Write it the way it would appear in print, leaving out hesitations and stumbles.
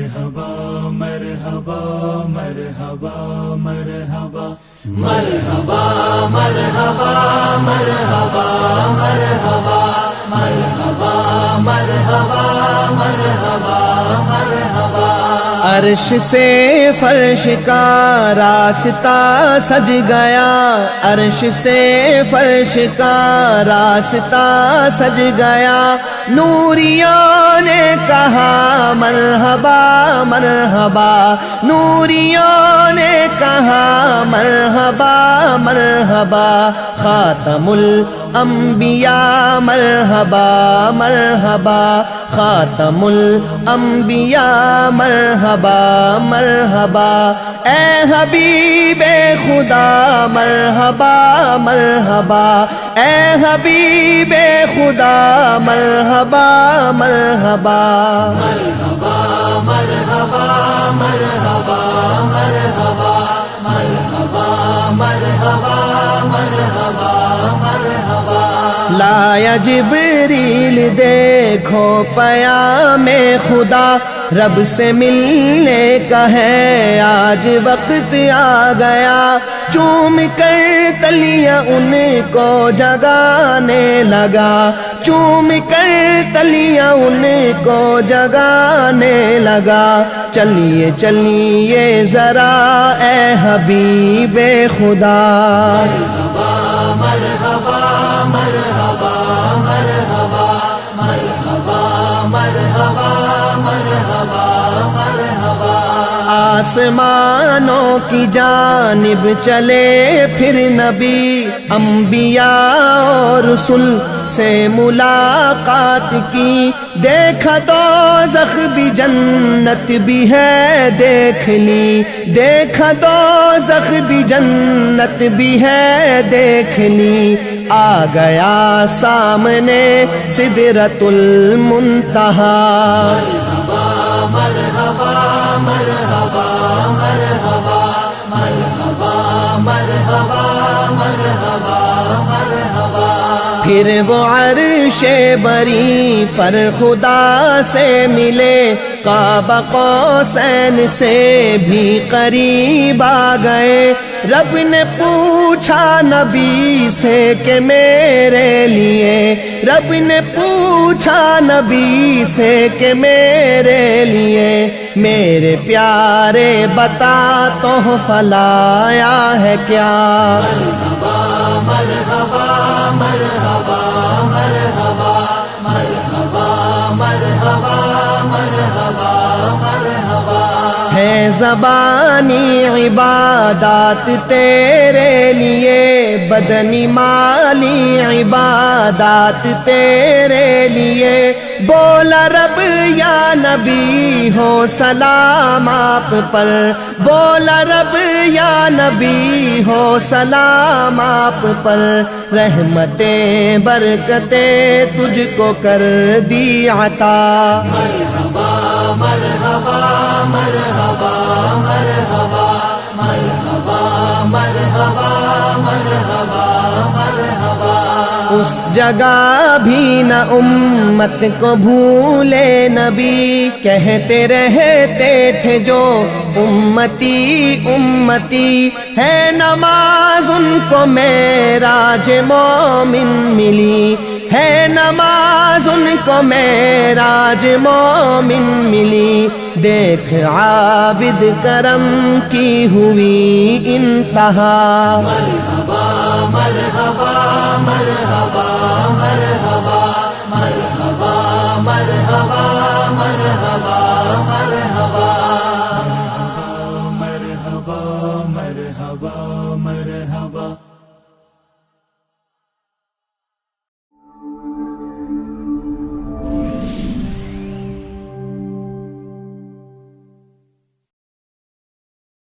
مرحبا مرحبا مرحبا مرحبا مرحبا مرحبا مرحبا مرحبا مرحبا مرحبا مرحبا مرحبا عرش سے فرش کا راستہ سج گیا، عرش سے فرش کا راستہ سج گیا، نوریوں نے کہا مرحبا مرحبا، نوریوں نے کہا مرحبا مرحبا، خاتم الانبیاء مرحبا مرحبا، خاتم الانبیاء مرحبا مرحبا، اے حبیب خدا مرحبا مرحبا، اے حبیب خدا مرحبا مرحبا، مرحبا مرحبا مرحبا مرحبا مرحبا مرحبا مرحبا مرحبا، لایا جبریل دیکھو پیام خدا، رب سے ملنے کا ہے آج وقت آ گیا، چوم کر تلیاں ان کو جگانے لگا، چوم کر تلیاں ان کو جگانے لگا، چلیے چلیے ذرا اے حبیب خدا، مرحبا مرحبا مرحبا مرحبا مرحبا مرحبا مرحبا مرحبا، آسمانوں کی جانب چلے پھر نبی، انبیاء اور رسل سے ملاقات کی، دیکھا دوزخ بھی جنت بھی ہے دیکھ لی، دیکھا دوزخ بھی جنت بھی ہے دیکھ لی، آ گیا سامنے سدرۃ المنتہا، مرحبا مرحبا مرحبا مرحبا مرحبا مرحبا مرحبا مرحبا، پھر وہ عرش بری پر خدا سے ملے، قاب قوسین سے بھی قریب آ گئے، رب نے پوچھا نبی سے کہ میرے لیے، رب نے پوچھا نبی سے کہ میرے لیے، میرے پیارے بتا تحفہ لایا ہے کیا، مرحبا مرحبا مرحبا مرحبا مرحبا مرحبا مرحبا مرحبا، ہے زبانی عبادات تیرے لیے، بدنی مالی عبادات تیرے لیے، بولا رب یا نبی ہو سلام آپ پر، بولا رب یا نبی ہو سلام آپ پر، رحمتیں برکتیں تجھ کو کر دی عطا، مرحبا مرحبا مرحبا مرحبا مرحبا مرحبا مرحبا مرحبا، اس جگہ بھی نہ امت کو بھولے نبی، کہتے رہتے تھے جو امتی امتی، ہے نماز ان کو معراج مومن ملی، ہے نماز ان کو معراج مومن ملی، دیکھ عابد کرم کی ہوئی انتہا، مرحبا مرحبا مرحبا مرحبا مرحبا مرحبا